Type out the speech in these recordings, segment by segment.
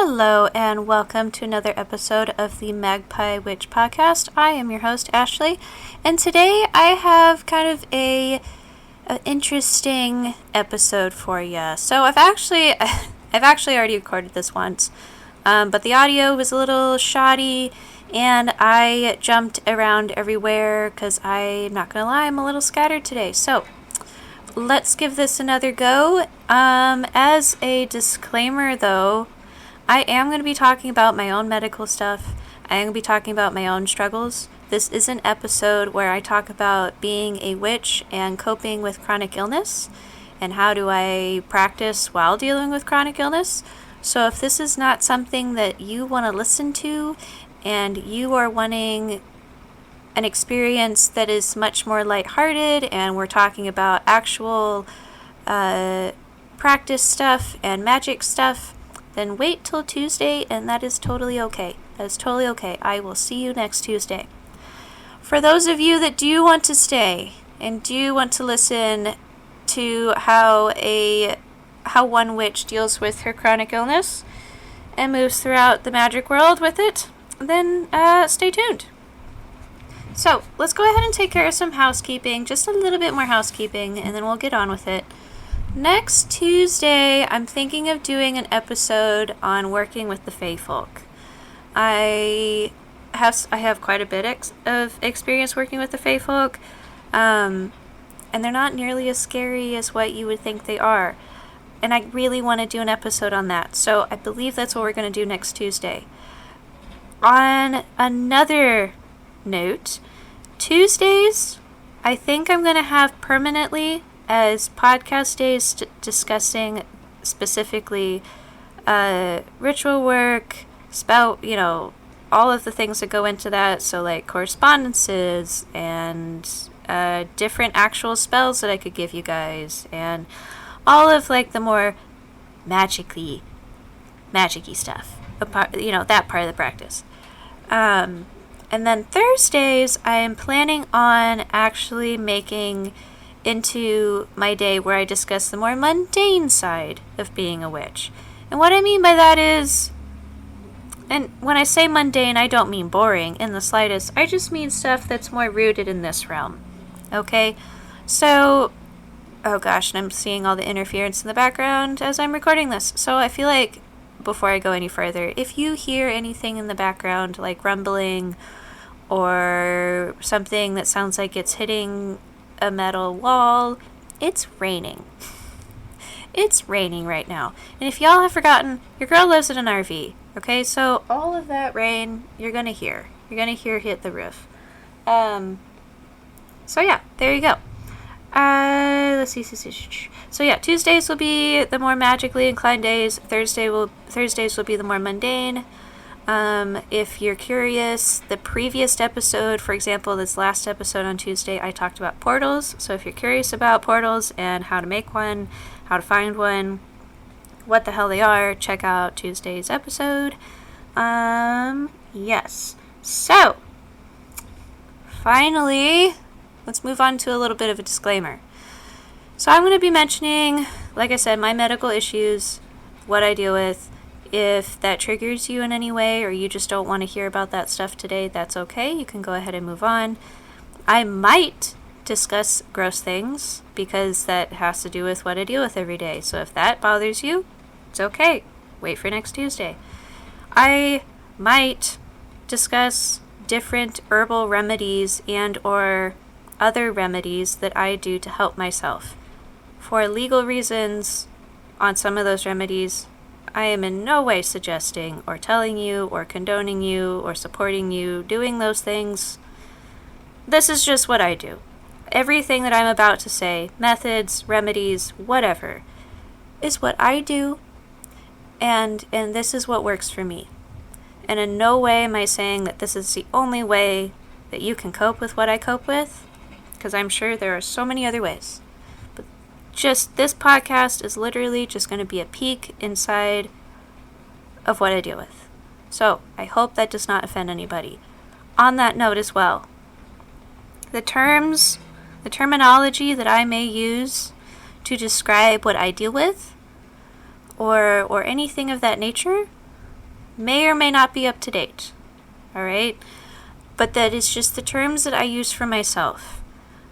Hello and welcome to another episode of the Magpie Witch Podcast. I am your host, Ashley, and today I have kind of an interesting episode for you. So I've actually already recorded this once, but the audio was a little shoddy and I jumped around everywhere because I'm not gonna lie, I'm a little scattered today. So let's give this another go. As a disclaimer though, I am going to be talking about my own medical stuff. I am going to be talking about my own struggles. This is an episode where I talk about being a witch and coping with chronic illness and how do I practice while dealing with chronic illness. So if this is not something that you want to listen to and you are wanting an experience that is much more lighthearted and we're talking about actual practice stuff and magic stuff, then wait till Tuesday, and that is totally okay. That is totally okay. I will see you next Tuesday. For those of you that do want to stay and do want to listen to how one witch deals with her chronic illness and moves throughout the magic world with it, then stay tuned. So let's go ahead and take care of some housekeeping, just a little bit more housekeeping, and then we'll get on with it. Next Tuesday, I'm thinking of doing an episode on working with the Fae folk. I have quite a bit of experience working with the Fae folk, and they're not nearly as scary as what you would think they are. And I really want to do an episode on that, so I believe that's what we're going to do next Tuesday. On another note, Tuesdays, I think I'm going to have permanently as podcast days discussing specifically ritual work, spell, all of the things that go into that. So like correspondences and different actual spells that I could give you guys and all of like the more magic-y stuff, that part of the practice. And then Thursdays, I am planning on actually making into my day where I discuss the more mundane side of being a witch. And what I mean by that is, and when I say mundane, I don't mean boring in the slightest. I just mean stuff that's more rooted in this realm. Okay? So, oh gosh, and I'm seeing all the interference in the background as I'm recording this. So I feel like, before I go any further, if you hear anything in the background, like rumbling or something that sounds like it's hitting a metal wall, it's raining. It's raining right now. And if y'all have forgotten, your girl lives in an RV. Okay, so all of that rain you're gonna hear. You're gonna hear hit the roof. So yeah, there you go. Let's see. So yeah, Tuesdays will be the more magically inclined days. Thursdays will be the more mundane. If you're curious, the previous episode, for example, this last episode on Tuesday, I talked about portals. So if you're curious about portals and how to make one, how to find one, what the hell they are, check out Tuesday's episode. Yes. So, finally, let's move on to a little bit of a disclaimer. So I'm going to be mentioning, like I said, my medical issues, what I deal with. If that triggers you in any way or you just don't want to hear about that stuff today, that's okay. You can go ahead and move on. I might discuss gross things because that has to do with what I deal with every day. So if that bothers you, it's okay. Wait for next Tuesday. I might discuss different herbal remedies and or other remedies that I do to help myself. For legal reasons, on some of those remedies, I am in no way suggesting or telling you or condoning you or supporting you doing those things. This is just what I do. Everything that I'm about to say, methods, remedies, whatever, is what I do, and this is what works for me. And in no way am I saying that this is the only way that you can cope with what I cope with, because I'm sure there are so many other ways. Just this podcast is literally just going to be a peek inside of what I deal with. So I hope that does not offend anybody. On that note as well, the terminology that I may use to describe what I deal with or anything of that nature may or may not be up to date. All right? But that is just the terms that I use for myself.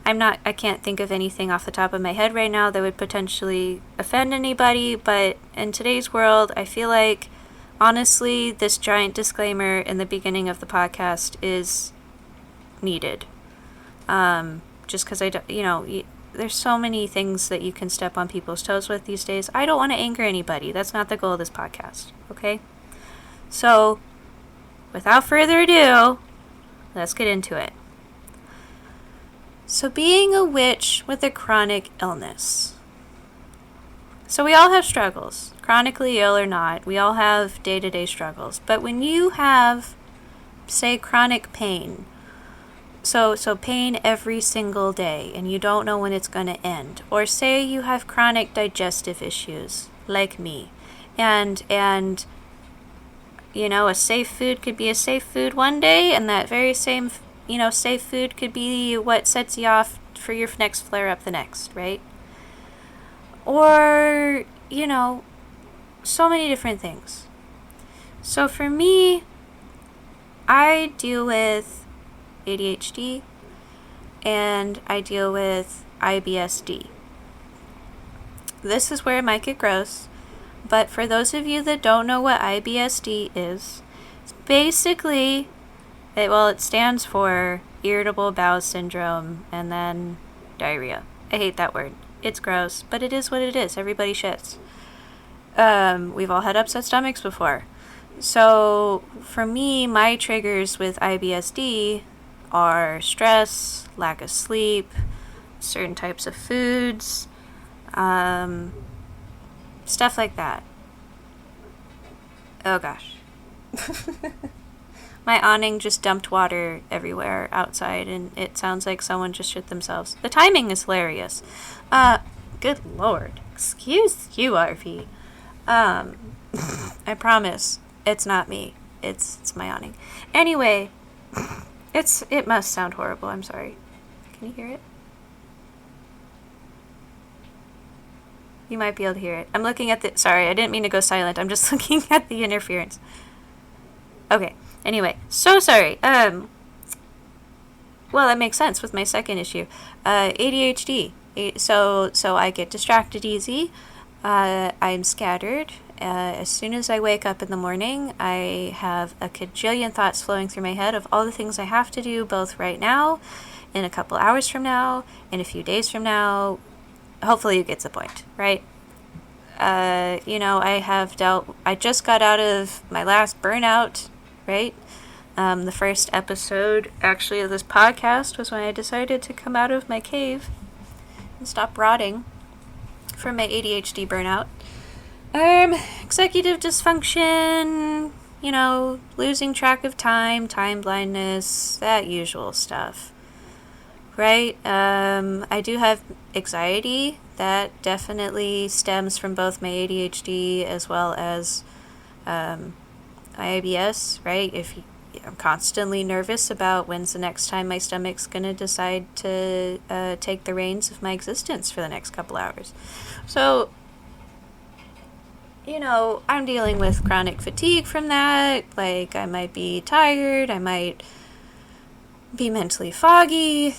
I can't think of anything off the top of my head right now that would potentially offend anybody, but in today's world, I feel like, honestly, this giant disclaimer in the beginning of the podcast is needed. Just because there's so many things that you can step on people's toes with these days. I don't want to anger anybody. That's not the goal of this podcast, okay? So, without further ado, let's get into it. So, being a witch with a chronic illness. So we all have struggles, chronically ill or not. We all have day-to-day struggles. But when you have, say, chronic pain, so pain every single day, and you don't know when it's going to end, or say you have chronic digestive issues, like me, and a safe food could be a safe food one day, and that very same safe food could be what sets you off for your next flare-up the next, right? Or, so many different things. So for me, I deal with ADHD and I deal with IBSD. This is where it might get gross, but for those of you that don't know what IBSD is, it's basically it stands for irritable bowel syndrome and then diarrhea. I hate that word. It's gross, but it is what it is. Everybody shits. We've all had upset stomachs before. So for me, my triggers with IBSD are stress, lack of sleep, certain types of foods, stuff like that. Oh gosh. My awning just dumped water everywhere outside, and it sounds like someone just shit themselves. The timing is hilarious. Good lord. Excuse you, RV. I promise it's not me. It's my awning. Anyway, it must sound horrible. I'm sorry. Can you hear it? You might be able to hear it. I'm looking at sorry, I didn't mean to go silent. I'm just looking at the interference. Okay. Anyway, so sorry. Well, that makes sense with my second issue. ADHD. So I get distracted easy. I'm scattered. As soon as I wake up in the morning, I have a cajillion thoughts flowing through my head of all the things I have to do, both right now, in a couple hours from now, in a few days from now. Hopefully you get the point, right? I just got out of my last burnout, right? The first episode, actually, of this podcast was when I decided to come out of my cave and stop rotting from my ADHD burnout. Executive dysfunction, losing track of time blindness, that usual stuff, right? I do have anxiety. That definitely stems from both my ADHD as well as IBS, right? I'm constantly nervous about when's the next time my stomach's going to decide to take the reins of my existence for the next couple hours. So, I'm dealing with chronic fatigue from that. Like, I might be tired, I might be mentally foggy, a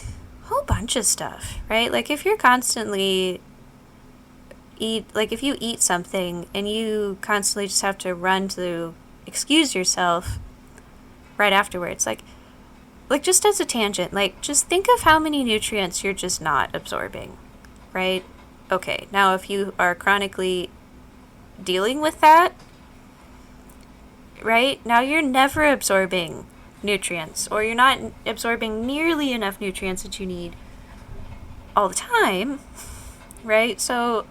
whole bunch of stuff, right? Like, if you're constantly if you eat something and you constantly just have to run to excuse yourself right afterwards, like just as a tangent, just think of how many nutrients you're just not absorbing, right? Okay, now if you are chronically dealing with that, right, now you're never absorbing nutrients, or you're not absorbing nearly enough nutrients that you need all the time, right? So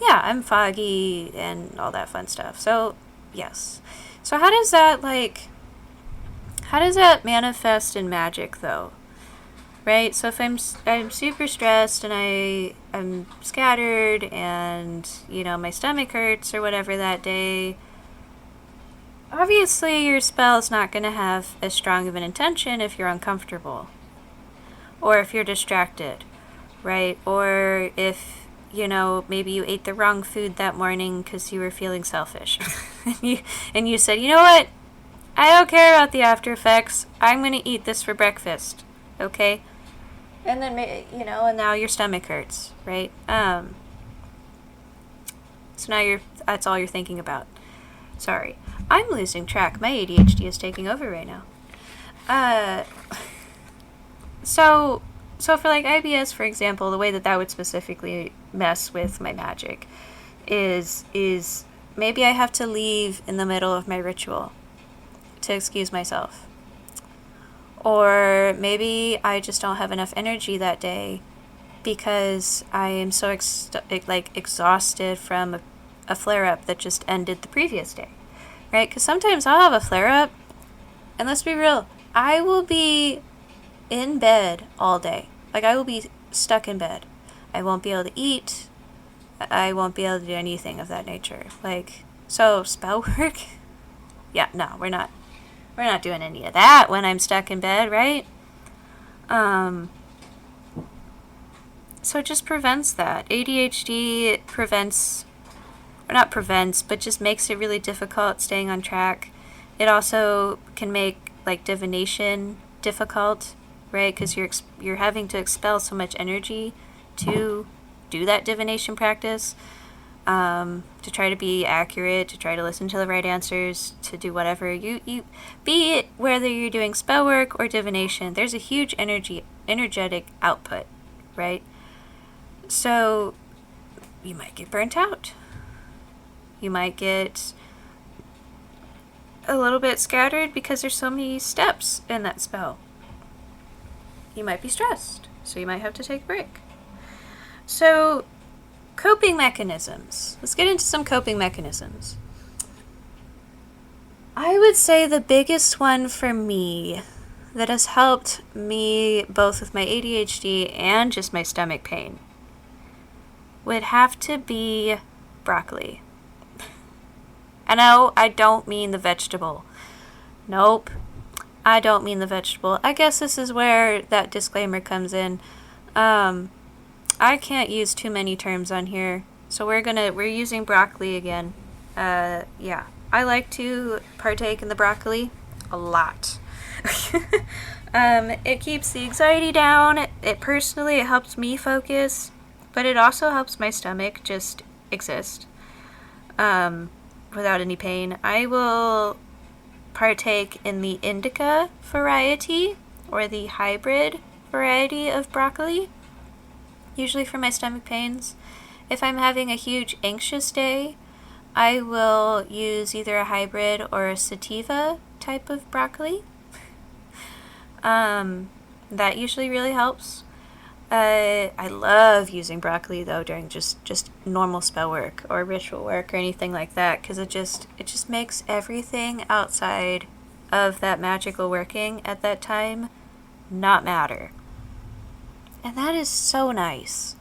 yeah, I'm foggy and all that fun stuff. So yes. So how does that manifest in magic though? Right? So if I'm super stressed and I'm scattered and, my stomach hurts or whatever that day, obviously your spell is not going to have as strong of an intention if you're uncomfortable. Or if you're distracted, right? Or if, maybe you ate the wrong food that morning because you were feeling selfish. and you said, you know what? I don't care about the after effects. I'm going to eat this for breakfast. Okay? And then, and now your stomach hurts, right? So now that's all you're thinking about. Sorry. I'm losing track. My ADHD is taking over right now. So for like IBS, for example, the way that would specifically mess with my magic is maybe I have to leave in the middle of my ritual to excuse myself. Or maybe I just don't have enough energy that day because I am so exhausted from a flare-up that just ended the previous day, right? Because sometimes I'll have a flare-up, and let's be real, I will be in bed all day. Like, I will be stuck in bed. I won't be able to eat. I won't be able to do anything of that nature. Like, so spell work? Yeah, no, we're not doing any of that when I'm stuck in bed, right? So it just prevents that. ADHD but just makes it really difficult staying on track. It also can make like divination difficult, right? Because you're having to expel so much energy to do that divination practice, to try to be accurate, to try to listen to the right answers, to do whatever you be it whether you're doing spell work or divination. There's a huge energetic output, right? So you might get burnt out. You might get a little bit scattered because there's so many steps in that spell. You might be stressed, so you might have to take a break. So, coping mechanisms. Let's get into some coping mechanisms. I would say the biggest one for me that has helped me both with my ADHD and just my stomach pain would have to be broccoli. I know I don't mean the vegetable. Nope, I don't mean the vegetable. I guess this is where that disclaimer comes in. I can't use too many terms on here, so we're using broccoli again. Yeah, I like to partake in the broccoli a lot. It keeps the anxiety down. It helps me focus, but it also helps my stomach just exist without any pain. I will partake in the indica variety or the hybrid variety of broccoli, usually for my stomach pains. If I'm having a huge anxious day, I will use either a hybrid or a sativa type of broccoli. That usually really helps. I love using broccoli though during just normal spell work or ritual work or anything like that, because it just makes everything outside of that magical working at that time not matter. And that is so nice.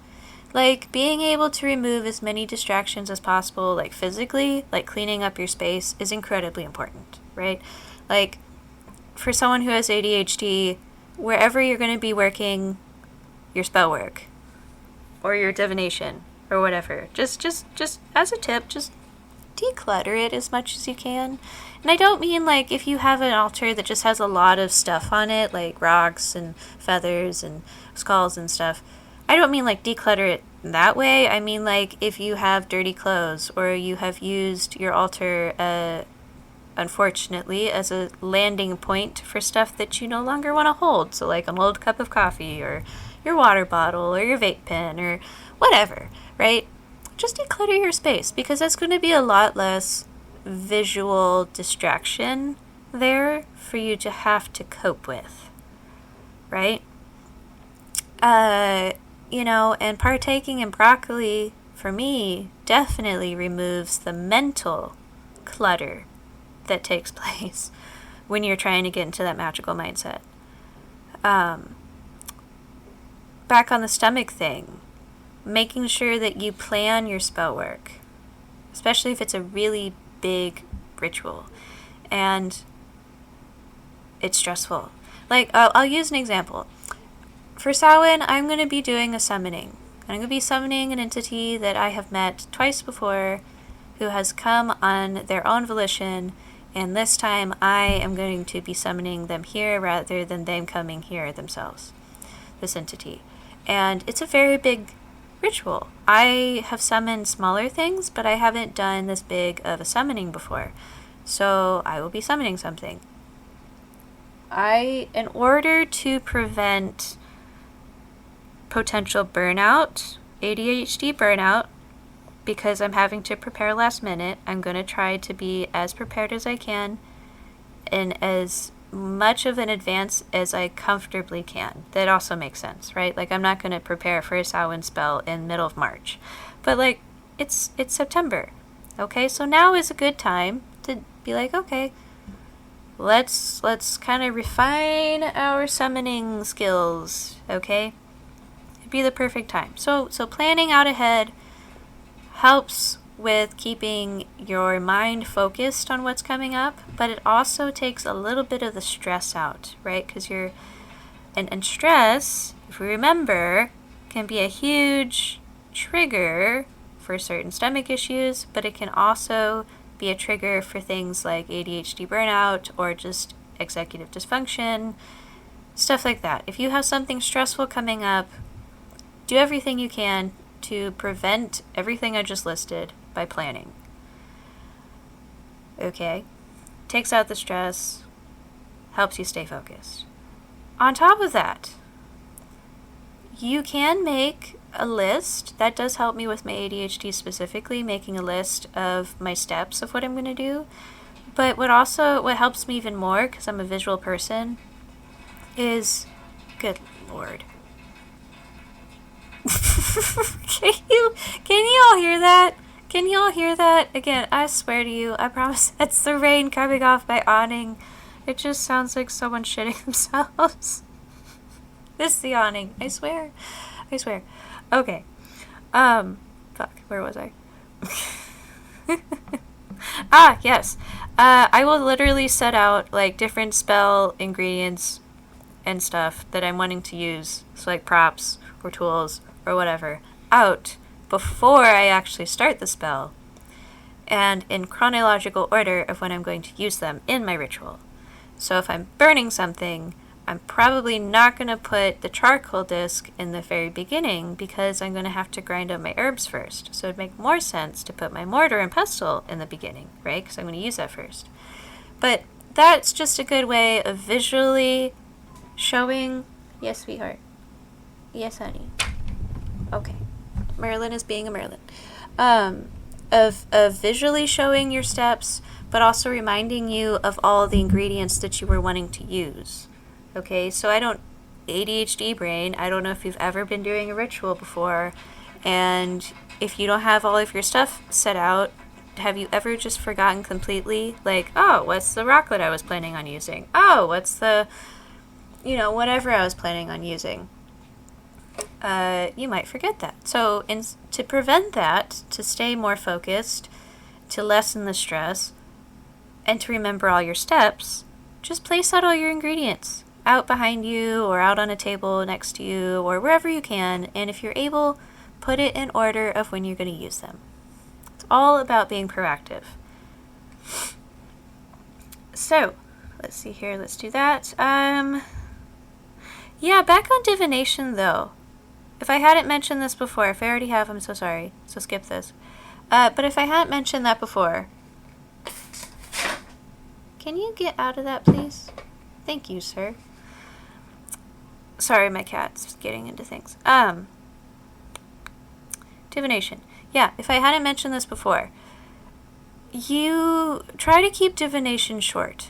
Like, being able to remove as many distractions as possible, like physically, like cleaning up your space, is incredibly important, right? Like, for someone who has ADHD, wherever you're going to be working your spell work or your divination or whatever, just as a tip, just declutter it as much as you can. And I don't mean like if you have an altar that just has a lot of stuff on it, like rocks and feathers and skulls and stuff. I don't mean like declutter it that way. I mean like if you have dirty clothes or you have used your altar unfortunately as a landing point for stuff that you no longer want to hold, so like an old cup of coffee or your water bottle or your vape pen or whatever, right? Just declutter your space, because that's going to be a lot less visual distraction there for you to have to cope with, right? And partaking in broccoli, for me, definitely removes the mental clutter that takes place when you're trying to get into that magical mindset. Back on the stomach thing, making sure that you plan your spell work, especially if it's a really big ritual and it's stressful. Like, I'll use an example. For Samhain, I'm going to be doing a summoning. I'm going to be summoning an entity that I have met twice before, who has come on their own volition, and this time I am going to be summoning them here rather than them coming here themselves, this entity. And it's a very big ritual. I have summoned smaller things, but I haven't done this big of a summoning before. So I will be summoning something. In order to prevent potential burnout, ADHD burnout, because I'm having to prepare last minute, I'm going to try to be as prepared as I can and as much of an advance as I comfortably can. That also makes sense, right? Like, I'm not going to prepare for a Samhain spell in middle of March. But, like, it's September, okay? So now is a good time to be like, okay, let's kind of refine our summoning skills, okay? It'd be the perfect time. So planning out ahead helps with keeping your mind focused on what's coming up, but it also takes a little bit of the stress out, right? Because and stress, if we remember, can be a huge trigger for certain stomach issues, but it can also be a trigger for things like ADHD burnout or just executive dysfunction, stuff like that. If you have something stressful coming up, do everything you can to prevent everything I just listed by planning. Okay? Takes out the stress, helps you stay focused. On top of that, you can make a list. That does help me with my ADHD specifically, making a list of my steps of what I'm going to do. But what helps me even more, because I'm a visual person, is, good Lord. Can you all hear that? Can you all hear that? Again, I swear to you, I promise that's the rain coming off my awning. It just sounds like someone shitting themselves. This is the awning. I swear. Okay. Fuck, where was I? Yes. I will literally set out, like, different spell ingredients and stuff that I'm wanting to use. So, like, props or tools or whatever, out before I actually start the spell, and in chronological order of when I'm going to use them in my ritual. So if I'm burning something, I'm probably not going to put the charcoal disc in the very beginning because I'm going to have to grind up my herbs first. So it'd make more sense to put my mortar and pestle in the beginning, right? Because I'm going to use that first. But that's just a good way of visually showing... Yes, sweetheart. Yes, honey. Okay. Merlin is being a Merlin. Of visually showing your steps, but also reminding you of all the ingredients that you were wanting to use. Okay, so ADHD brain, I don't know if you've ever been doing a ritual before, and if you don't have all of your stuff set out, have you ever just forgotten completely? Like, oh, what's the rock that I was planning on using? Oh, what's the, whatever I was planning on using. You might forget that. So to prevent that, to stay more focused, to lessen the stress, and to remember all your steps, just place out all your ingredients out behind you or out on a table next to you or wherever you can. And if you're able, put it in order of when you're going to use them. It's all about being proactive. So, let's see here. Let's do that. Yeah, back on divination though. If I hadn't mentioned this before, if I already have, I'm so sorry, so skip this. But if I hadn't mentioned that before, can you get out of that, please? Thank you, sir. Sorry, my cat's getting into things. Divination. Yeah, if I hadn't mentioned this before, you try to keep divination short.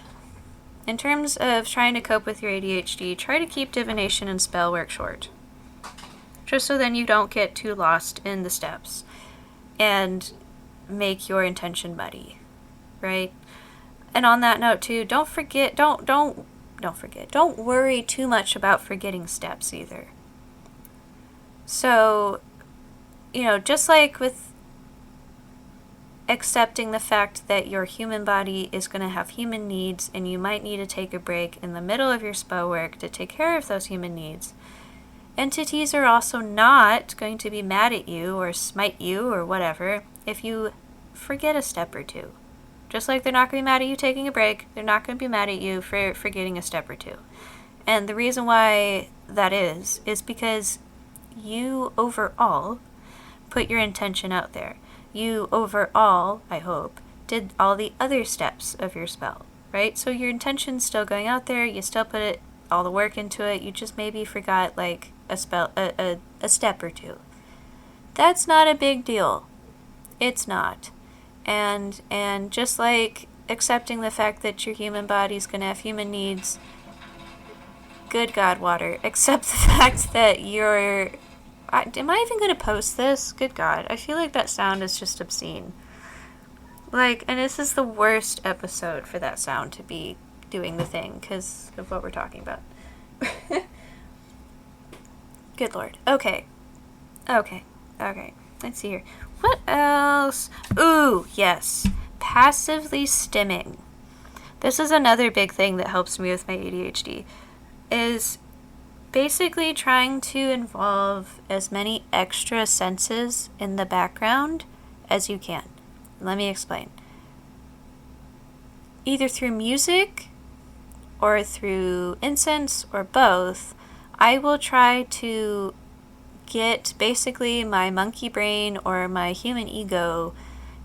In terms of trying to cope with your ADHD, try to keep divination and spell work short. Just so then you don't get too lost in the steps and make your intention muddy, right? And on that note too, don't worry too much about forgetting steps either. So, just like with accepting the fact that your human body is going to have human needs and you might need to take a break in the middle of your spell work to take care of those human needs, entities are also not going to be mad at you or smite you or whatever if you forget a step or two. Just like they're not going to be mad at you taking a break, they're not going to be mad at you for forgetting a step or two. And the reason why that is because you overall put your intention out there. You overall, I hope, did all the other steps of your spell, right? So your intention's still going out there, you still put all the work into it, you just maybe forgot like a step or two. That's not a big deal. It's not. And just like accepting the fact that your human body's going to have human needs, good God, Water, accept the fact that you're... am I even going to post this? Good God, I feel like that sound is just obscene. Like, and this is the worst episode for that sound to be doing the thing because of what we're talking about. Good Lord. Okay. Let's see here. What else? Ooh, yes. Passively stimming. This is another big thing that helps me with my ADHD. Is basically trying to involve as many extra senses in the background as you can. Let me explain. Either through music or through incense or both, I will try to get basically my monkey brain or my human ego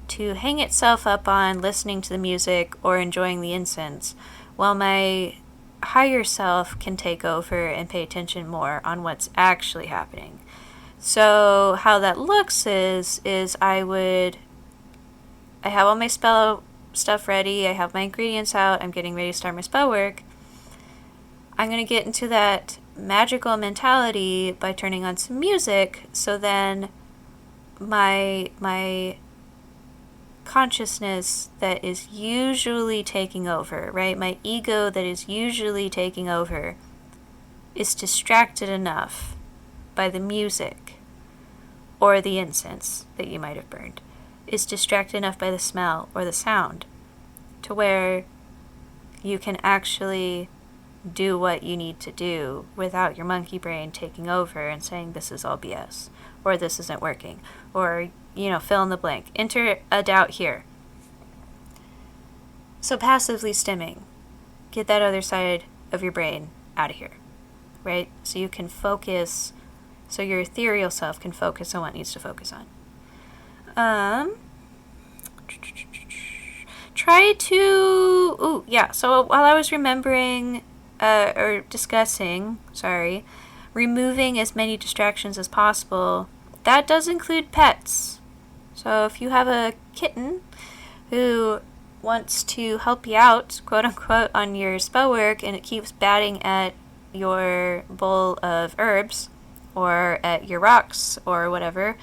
to hang itself up on listening to the music or enjoying the incense, while my higher self can take over and pay attention more on what's actually happening. So how that looks is I have all my spell stuff ready, I have my ingredients out, I'm getting ready to start my spell work. I'm going to get into that magical mentality by turning on some music, so then my consciousness that is usually taking over, right? My ego that is usually taking over is distracted enough by the music or the incense that you might have burned, is distracted enough by the smell or the sound to where you can actually do what you need to do without your monkey brain taking over and saying this is all BS, or this isn't working, or, fill in the blank. Enter a doubt here. So passively stimming. Get that other side of your brain out of here, right? So you can focus, so your ethereal self can focus on what it needs to focus on. So while I was removing as many distractions as possible, that does include pets. So if you have a kitten who wants to help you out, quote unquote, on your spell work, and it keeps batting at your bowl of herbs or at your rocks or whatever,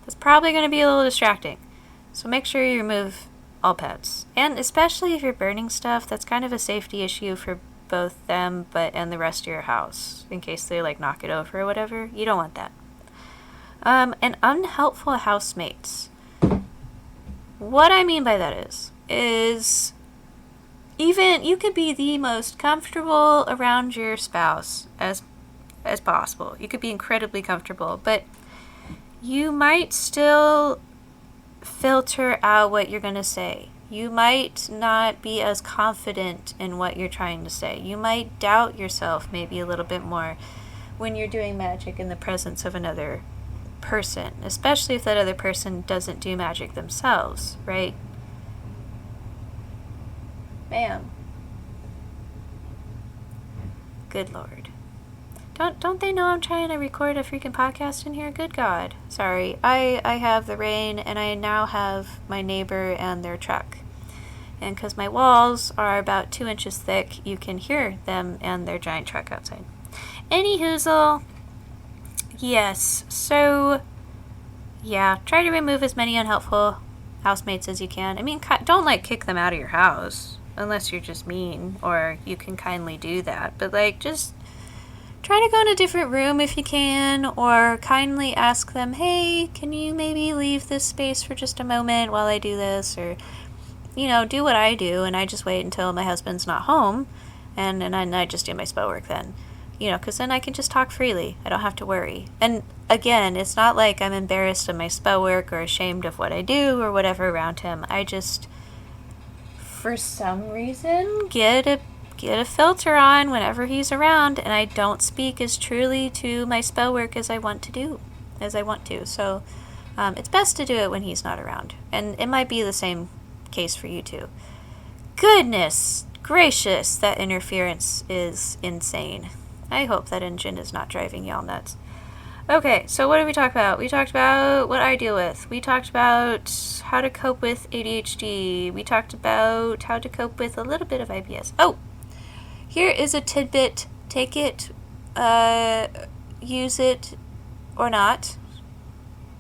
that's probably going to be a little distracting. So make sure you remove all pets. And especially if you're burning stuff, that's kind of a safety issue for both them and the rest of your house, in case they knock it over or whatever. You don't want that. And unhelpful housemates. What I mean by that is even you could be the most comfortable around your spouse as possible. You could be incredibly comfortable, but you might still filter out what you're going to say. You might not be as confident in what you're trying to say. You might doubt yourself maybe a little bit more when you're doing magic in the presence of another person, especially if that other person doesn't do magic themselves, right? Bam. Good Lord. Don't they know I'm trying to record a freaking podcast in here? Good God. Sorry. I have the rain, and I now have my neighbor and their truck. And because my walls are about 2 inches thick, you can hear them and their giant truck outside. Anyhoozle. Yes. So, yeah. Try to remove as many unhelpful housemates as you can. I mean, don't, kick them out of your house. Unless you're just mean. Or you can kindly do that. But, just... try to go in a different room if you can, or kindly ask them, hey, can you maybe leave this space for just a moment while I do this? Or, do what I do, and I just wait until my husband's not home, and I just do my spell work then. because then I can just talk freely. I don't have to worry. And again, it's not like I'm embarrassed of my spell work or ashamed of what I do or whatever around him. I just, for some reason, get a filter on whenever he's around, and I don't speak as truly to my spell work as I want to. So it's best to do it when he's not around. And it might be the same case for you too. Goodness gracious, that interference is insane. I hope that engine is not driving y'all nuts. Okay, so what did we talk about? We talked about what I deal with. We talked about how to cope with ADHD. We talked about how to cope with a little bit of IBS. Oh, here is a tidbit. Take it, use it, or not,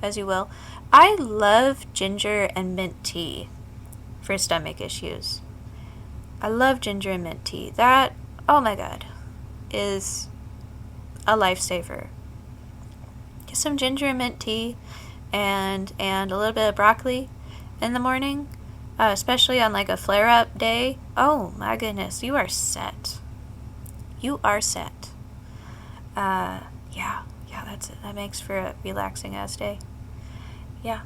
as you will. I love ginger and mint tea for stomach issues. I love ginger and mint tea. That, oh my god, is a lifesaver. Get some ginger and mint tea and a little bit of broccoli in the morning, especially on like a flare-up day. Oh my goodness, you are set. You are set. Yeah, that's it. That makes for a relaxing ass day. Yeah.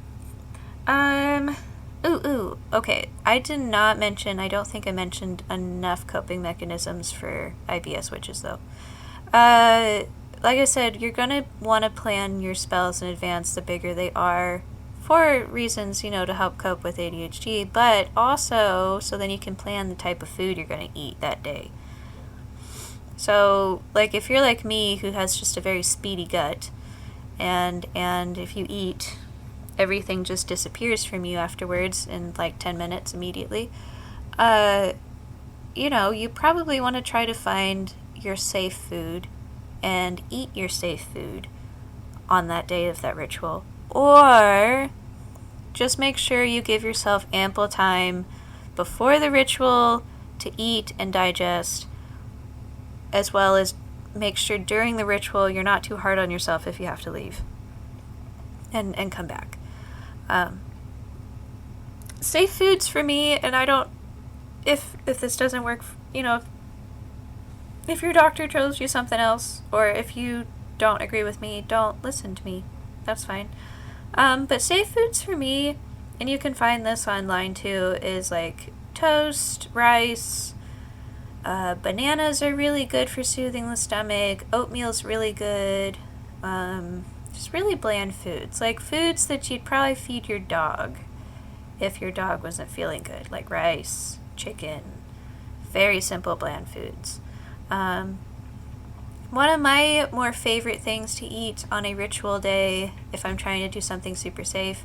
Okay. I don't think I mentioned enough coping mechanisms for IBS witches, though. Like I said, you're gonna want to plan your spells in advance the bigger they are, for reasons, to help cope with ADHD, but also so then you can plan the type of food you're gonna eat that day. So, like, if you're like me, who has just a very speedy gut, and if you eat, everything just disappears from you afterwards in like 10 minutes immediately, you probably want to try to find your safe food and eat your safe food on that day of that ritual. Or just make sure you give yourself ample time before the ritual to eat and digest, as well as make sure during the ritual you're not too hard on yourself if you have to leave and come back. Safe foods for me, and I don't, if this doesn't work, if your doctor tells you something else, or if you don't agree with me, don't listen to me. That's fine. But safe foods for me, and you can find this online too, is like toast, rice, bananas are really good for soothing the stomach, oatmeal's really good, just really bland foods, like foods that you'd probably feed your dog if your dog wasn't feeling good, like rice, chicken, very simple bland foods. One of my more favorite things to eat on a ritual day, if I'm trying to do something super safe,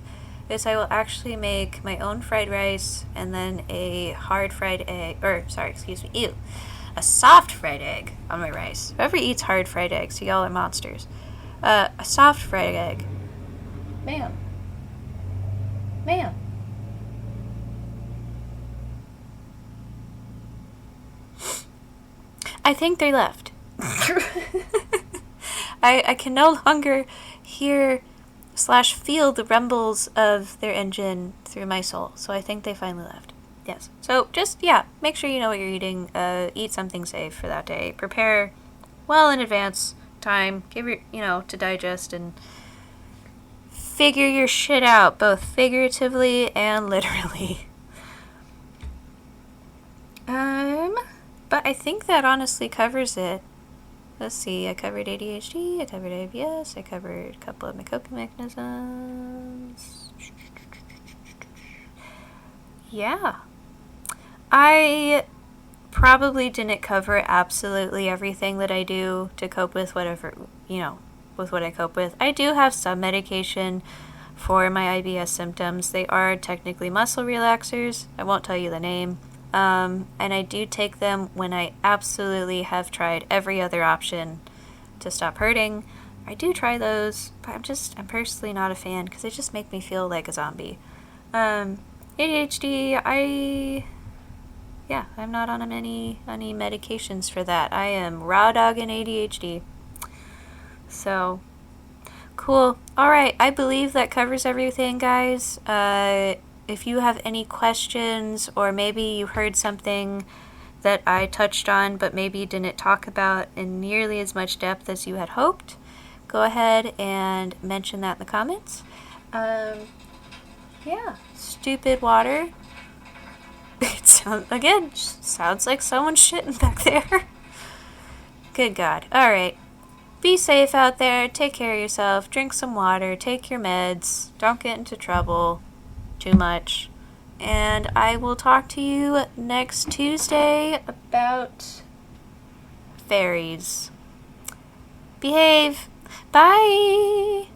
is I will actually make my own fried rice and then a hard fried egg, a soft fried egg on my rice. Whoever eats hard fried eggs, y'all are monsters. A soft fried egg. Ma'am. I think they left. I can no longer hear / feel the rumbles of their engine through my soul, so I think they finally left. Yes. So just, make sure you know what you're eating. Eat something safe for that day. Prepare well in advance. Time. Give your, to digest and figure your shit out, both figuratively and literally. But I think that honestly covers it. Let's see, I covered ADHD, I covered IBS, I covered a couple of my coping mechanisms. Yeah. I probably didn't cover absolutely everything that I do to cope with whatever, with what I cope with. I do have some medication for my IBS symptoms. They are technically muscle relaxers. I won't tell you the name. And I do take them when I absolutely have tried every other option to stop hurting. I do try those, but I'm personally not a fan because they just make me feel like a zombie. ADHD, I'm not on any medications for that. I am raw dogging ADHD. So, cool. Alright, I believe that covers everything, guys. If you have any questions, or maybe you heard something that I touched on but maybe didn't talk about in nearly as much depth as you had hoped, go ahead and mention that in the comments. Yeah, stupid water. It sounds like someone's shitting back there. Good God. Alright. Be safe out there. Take care of yourself. Drink some water. Take your meds. Don't get into trouble too much. And I will talk to you next Tuesday about fairies. Behave. Bye.